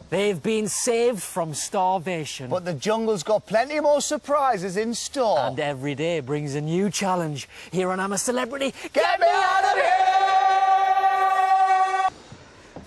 They've been saved from starvation. But the jungle's got plenty more surprises in store. And every day brings a new challenge. Here on I'm a Celebrity, Get me out of here!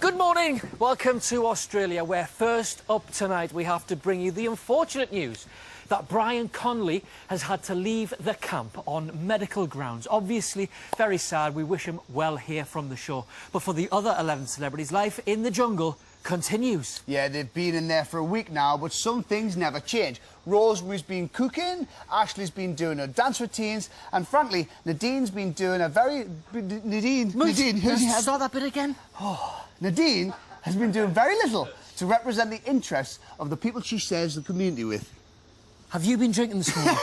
Good morning. Welcome to Australia, where first up tonight we have to bring you the unfortunate news that Brian Conley has had to leave the camp on medical grounds. Obviously, very sad. We wish him well here from the show. But for the other 11 celebrities, life in the jungle continues. Yeah, they've been in there for a week now, but some things never change. Rosemary's been cooking, Ashley's been doing her dance routines, and frankly, Nadine's been doing a very... Nadine... Start that bit again? Oh, Nadine has been doing very little to represent the interests of the people she shares the community with. Have you been drinking this morning?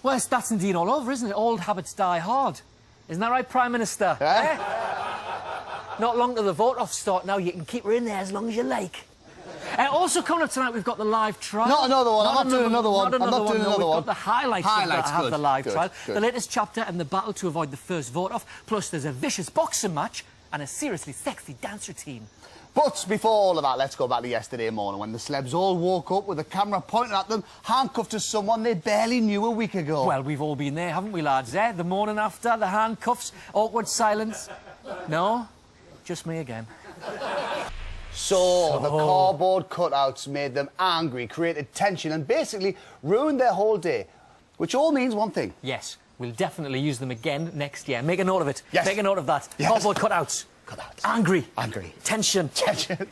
Well, that's Nadine all over, isn't it? Old habits die hard. Isn't that right, Prime Minister? Eh? Not long till the vote-off start now. You can keep her in there as long as you like. Also coming up tonight, we've got the live trial. Not another one. I'm not doing another one. We've got the highlights of good, the live good, trial. Good. The latest chapter and the battle to avoid the first vote-off. Plus, there's a vicious boxing match and a seriously sexy dance routine. But before all of that, let's go back to yesterday morning when the celebs all woke up with a camera pointing at them, handcuffed to someone they barely knew a week ago. Well, we've all been there, haven't we, lads, eh? The morning after, the handcuffs, awkward silence. No? Just me again. So the cardboard cutouts made them angry, created tension and basically ruined their whole day. Which all means one thing. Yes, we'll definitely use them again next year. Make a note of it. Yes. Make a note of that. Yes. Cardboard cutouts. Angry. Tension.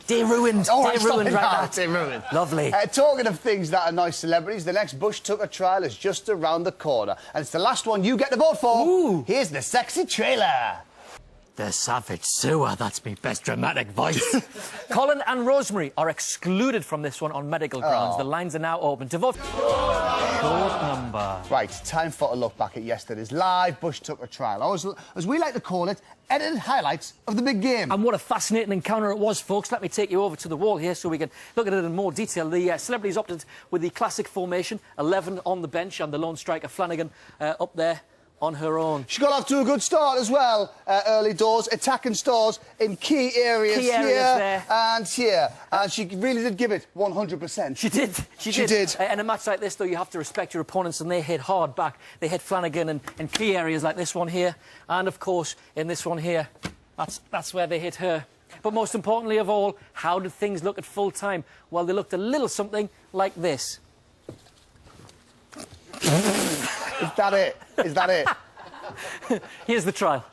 Day ruined. Oh, day ruined, right? Day ruined. Lovely. Talking of things that annoy celebrities, the next Bush Tucker trial is just around the corner. And it's the last one you get to vote for. Ooh. Here's the sexy trailer. The Savage Sewer, that's my best dramatic voice. Colin and Rosemary are excluded from this one on medical grounds. The lines are now open to vote. Short number. Right, time for a look back at yesterday's live Bush Tucker trial. Or as we like to call it, edited highlights of the big game. And what a fascinating encounter it was, folks. Let me take you over to the wall here so we can look at it in more detail. The celebrities opted with the classic formation, 11 on the bench and the lone striker Flanagan up there on her own. She got off to a good start as well, early doors, attacking stores in key areas here there. And here. And she really did give it 100%. She did. She did. In a match like this, though, you have to respect your opponents, and they hit hard back. They hit Flanagan in key areas like this one here, and, of course, in this one here. That's where they hit her. But most importantly of all, how did things look at full time? Well, they looked a little something like this. Is that it? Is that it? Here's the trial.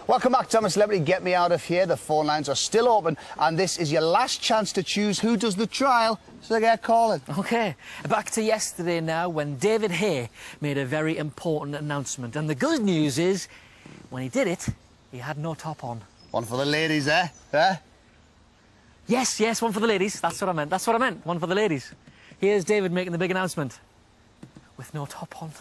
Welcome back to I'm a Celebrity, Get Me Out of Here. The phone lines are still open, and this is your last chance to choose who does the trial, so get calling. OK, back to yesterday now, when David Hay made a very important announcement. And the good news is, when he did it, he had no top on. One for the ladies, eh? Eh? Yes, one for the ladies. That's what I meant. One for the ladies. Here's David making the big announcement. With no top on.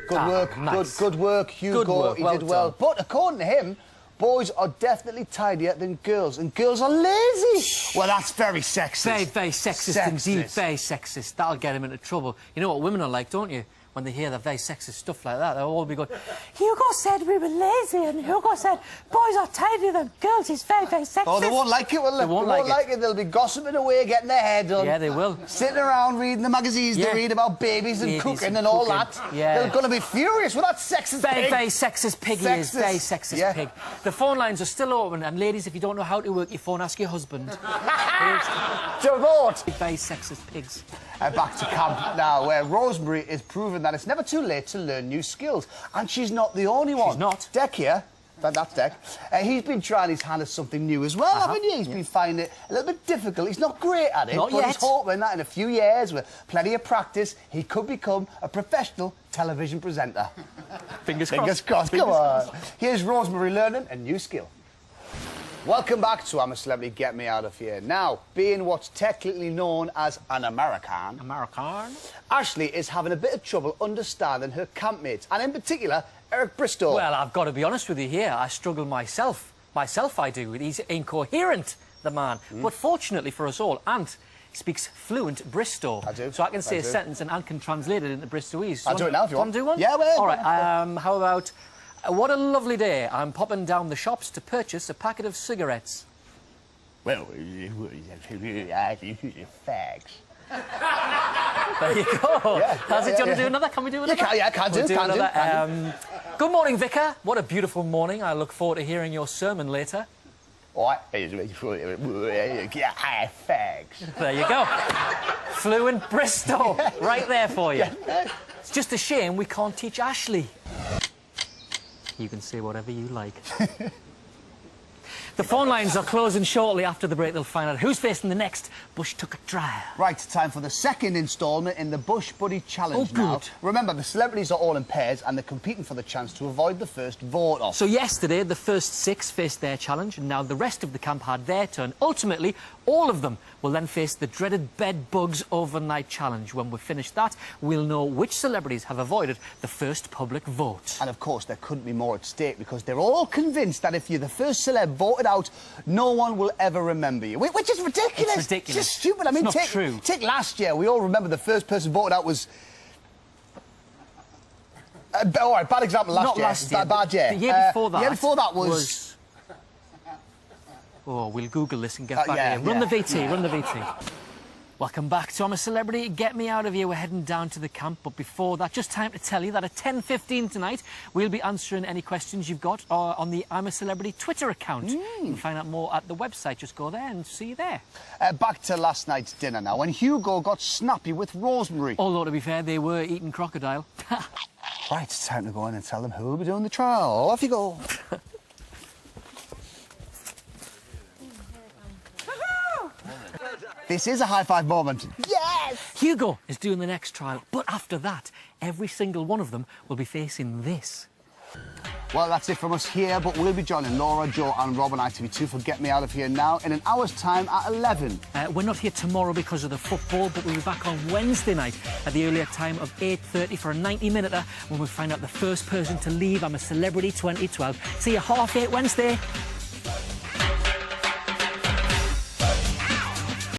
Good work, nice. good work, Hugo. Good work. He did well. But according to him, boys are definitely tidier than girls, and girls are lazy. Well, that's very sexist. Very sexist indeed. Very sexist. That'll get him into trouble. You know what women are like, don't you? When they hear the very sexist stuff like that, they'll all be going, Hugo said we were lazy, and Hugo said boys are tidier than girls. He's very sexist. Oh, they won't like it, will they? They won't like it. They'll be gossiping away, getting their hair done. Yeah, they will. Sitting around reading the magazines they read about babies and cooking and all that. Yeah. They're going to be furious with that sexist pig. Very sexist pig he is. Very sexist pig. The phone lines are still open, and ladies, if you don't know how to work your phone, ask your husband. To vote. Very sexist pigs. Back to camp now, where Rosemary is proving that it's never too late to learn new skills. And she's not the only one. She's not. Dec here, that's Dec. He's been trying his hand at something new as well, haven't you? He's been finding it a little bit difficult. He's not great at it, Not but yet. he's hoping that in a few years, with plenty of practice, he could become a professional television presenter. Fingers crossed. Come on. Here's Rosemary learning a new skill. Welcome back to I'm a Celebrity, Get Me Out of Here. Now, being what's technically known as an American, Ashley is having a bit of trouble understanding her campmates, and in particular, Eric Bristow. Well, I've got to be honest with you here. I struggle myself. I do. He's incoherent, the man. But fortunately for us all, Ant speaks fluent Bristow. I do. So I can say a sentence and Ant can translate it into Bristowese. I'll do it now if you want. Do one? Yeah, well. All right, how about... what a lovely day. I'm popping down the shops to purchase a packet of cigarettes. Well, fags. There you go. Yeah, How's it? Do you want to do another? Can we do another? Yeah, can do. Good morning, Vicar. What a beautiful morning. I look forward to hearing your sermon later. What? Fags. There you go. Fluent Bristol. Right there for you. It's just a shame we can't teach Ashley. You can say whatever you like. The phone lines are closing shortly. After the break, they'll find out who's facing the next Bush Tucker trial. Right, time for the second instalment in the Bush Buddy Challenge now. Remember, the celebrities are all in pairs and they're competing for the chance to avoid the first vote-off. So yesterday, the first 6 faced their challenge, and now the rest of the camp had their turn. Ultimately, all of them will then face the dreaded bed bugs overnight challenge. When we finish that, we'll know which celebrities have avoided the first public vote. And of course, there couldn't be more at stake because they're all convinced that if you're the first celeb voted out, no one will ever remember you. Which is ridiculous. It's ridiculous. It's just stupid. I mean, it's not true. Take last year. We all remember the first person voted out was... all right, bad example last year. Last year. Bad year. The year before that. The year before that was... Oh, we'll Google this and get back yeah, here. Run the VT, run the VT. Welcome back to I'm a Celebrity. Get me out of here. We're heading down to the camp. But before that, just time to tell you that at 10:15 tonight, we'll be answering any questions you've got on the I'm a Celebrity Twitter account. You can find out more at the website. Just go there and see you there. Back to last night's dinner now, when Hugo got snappy with Rosemary. Although, to be fair, they were eating crocodile. Right, it's time to go in and tell them who will be doing the trial. Off you go. This is a high-five moment. Yes! Hugo is doing the next trial, but after that, every single one of them will be facing this. Well, that's it from us here, but we'll be joining Laura, Joe and Rob on ITV2 for Get Me Out of Here Now in an hour's time at 11. We're not here tomorrow because of the football, but we'll be back on Wednesday night at the earlier time of 8:30 for a 90-minuter when we find out the first person to leave I'm a Celebrity 2012. See you 8:30 Wednesday.